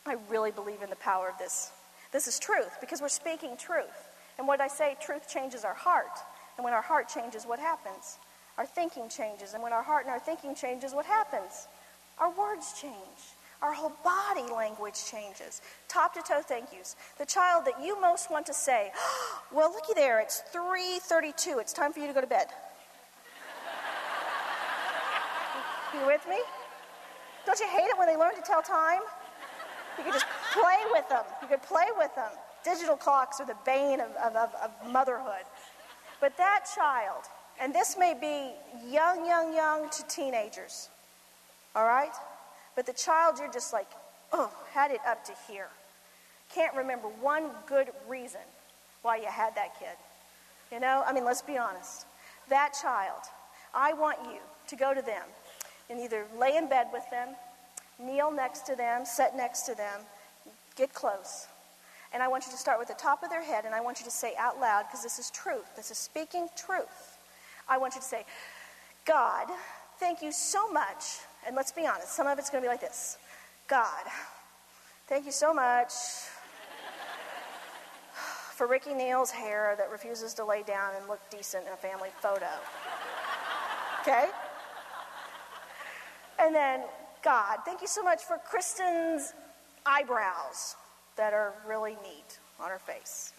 I really believe in the power of this. This is truth, because we're speaking truth. And what I say, truth changes our heart. And when our heart changes, what happens? Our thinking changes. And when our heart and our thinking changes, what happens? Our words change. Our whole body language changes. Top to toe thank yous. The child that you most want to say, well, looky there, it's 3:32. It's time for you to go to bed. You with me? Don't you hate it when they learn to tell time? You could just play with them. You could play with them. Digital clocks are the bane of motherhood. But that child, and this may be young to teenagers, all right? But the child you're just like, oh, had it up to here. Can't remember one good reason why you had that kid. You know, I mean, let's be honest. That child, I want you to go to them and either lay in bed with them, kneel next to them, sit next to them, get close. And I want you to start with the top of their head, and I want you to say out loud, because this is truth. This is speaking truth. I want you to say, God, thank you so much. And let's be honest, some of it's going to be like this. God, thank you so much for Ricky Neal's hair that refuses to lay down and look decent in a family photo. Okay? And then, God, thank you so much for Kristen's eyebrows that are really neat on her face.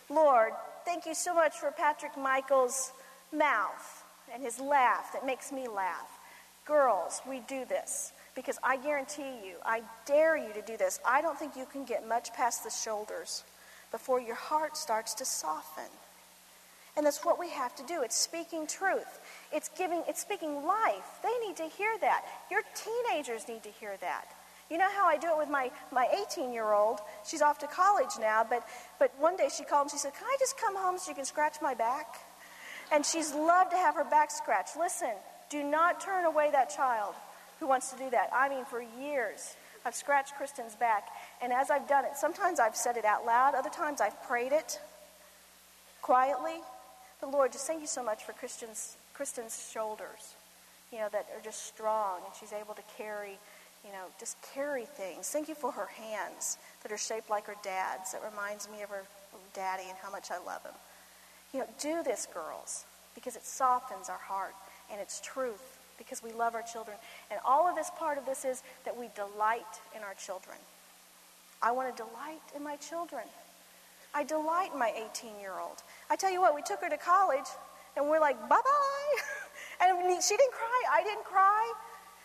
Lord, thank you so much for Patrick Michael's mouth and his laugh that makes me laugh. Girls, we do this because I guarantee you, I dare you to do this. I don't think you can get much past the shoulders before your heart starts to soften. And that's what we have to do. It's speaking truth. It's speaking life. They need to hear that. Your teenagers need to hear that. You know how I do it with my 18-year-old? She's off to college now, but one day she called and she said, can I just come home so you can scratch my back? And she's loved to have her back scratched. Listen, do not turn away that child who wants to do that. I mean, for years, I've scratched Kristen's back, and as I've done it, sometimes I've said it out loud, other times I've prayed it quietly. The Lord, just thank you so much for Kristen's shoulders, you know, that are just strong, and she's able to carry, you know, just carry things. Thank you for her hands that are shaped like her dad's. That reminds me of her daddy and how much I love him. You know, do this, girls, because it softens our heart, and it's truth, because we love our children. And all of this, part of this is that we delight in our children. I want to delight in my children. I delight in my 18-year-old. I tell you what, we took her to college, and we're like, bye-bye. And she didn't cry. I didn't cry.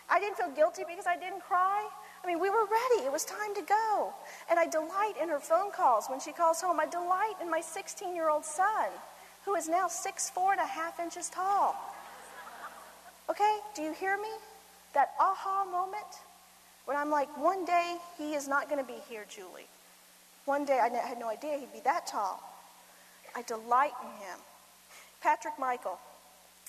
I didn't feel guilty because I didn't cry. I mean, we were ready. It was time to go. And I delight in her phone calls when she calls home. I delight in my 16-year-old son, who is now 6'4.5" inches tall. Okay, do you hear me? That aha moment when I'm like, one day he is not going to be here, Julie. One day I had no idea he'd be that tall. I delight in him. Patrick Michael,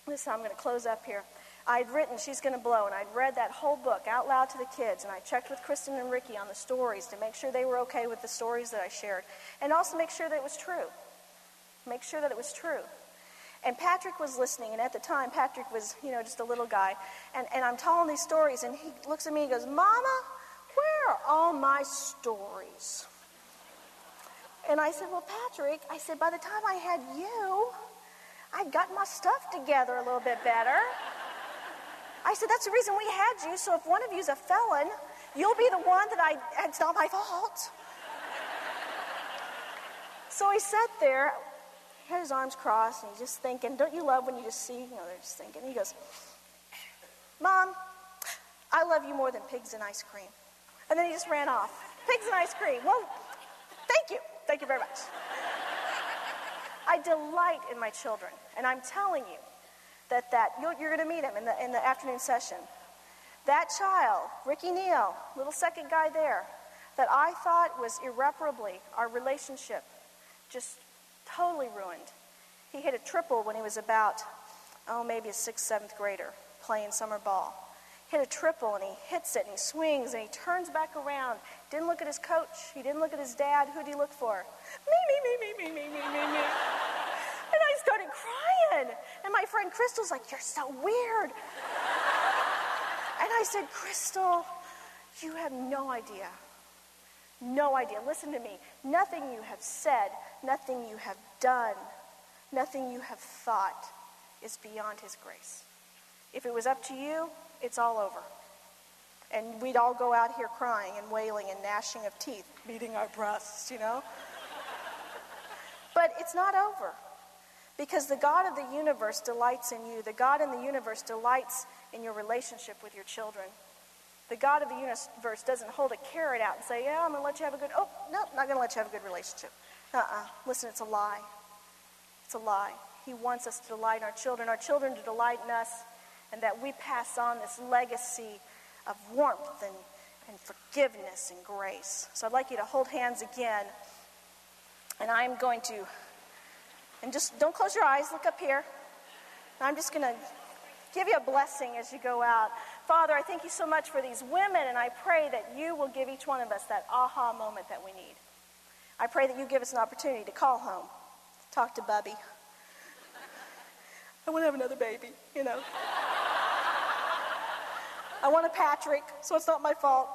listen, I'm going to close up here. I'd written She's Gonna Blow, and I'd read that whole book out loud to the kids, and I checked with Kristen and Ricky on the stories to make sure they were okay with the stories that I shared, and also make sure that it was true. Make sure that it was true. And Patrick was listening, and at the time, Patrick was, you know, just a little guy, and I'm telling these stories, and he looks at me and goes, Mama, where are all my stories? And I said, well, Patrick, I said, by the time I had you, I'd gotten my stuff together a little bit better. I said, that's the reason we had you, so if one of you's a felon, you'll be the one that it's not my fault. So he sat there, he had his arms crossed, and he's just thinking, don't you love when you just see, you know, they're just thinking. He goes, Mom, I love you more than pigs and ice cream. And then he just ran off. Pigs and ice cream. Well, thank you. Thank you very much. I delight in my children, and I'm telling you that you're going to meet him in the afternoon session. That child, Ricky Neal, little second guy there, that I thought was irreparably, our relationship just totally ruined. He hit a triple when he was about, maybe a 6th, 7th grader playing summer ball. Hit a triple, and he hits it, and he swings, and he turns back around. Didn't look at his coach. He didn't look at his dad. Who'd he look for? Me. And I started crying. And my friend Crystal's like, you're so weird. And I said, Crystal, you have no idea No idea. Listen to me. Nothing you have said, nothing you have done, nothing you have thought is beyond his grace. If it was up to you, it's all over. And we'd all go out here crying and wailing and gnashing of teeth, beating our breasts, you know? But it's not over. Because the God of the universe delights in you. The God in the universe delights in your relationship with your children. The God of the universe doesn't hold a carrot out and say, yeah, I'm going to let you have a good, oh, no, not going to let you have a good relationship. Listen, it's a lie. It's a lie. He wants us to delight in our children to delight in us, and that we pass on this legacy of warmth and forgiveness and grace. So I'd like you to hold hands again, and I'm going to, and just don't close your eyes, look up here. I'm just going to give you a blessing as you go out. Father, I thank you so much for these women, and I pray that you will give each one of us that aha moment that we need. I pray that you give us an opportunity to call home, talk to Bubby. I want to have another baby, you know. I want a Patrick, so it's not my fault.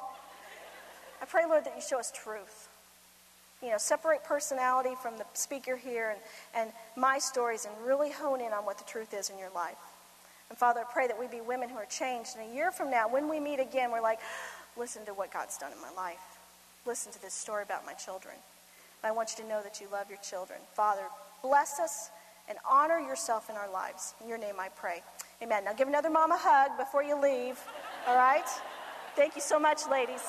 I pray, Lord, that you show us truth. You know, separate personality from the speaker here and my stories, and really hone in on what the truth is in your life. And Father, I pray that we be women who are changed. And a year from now, when we meet again, we're like, listen to what God's done in my life. Listen to this story about my children. And I want you to know that you love your children. Father, bless us and honor yourself in our lives. In your name I pray. Amen. Now give another mom a hug before you leave. All right? Thank you so much, ladies.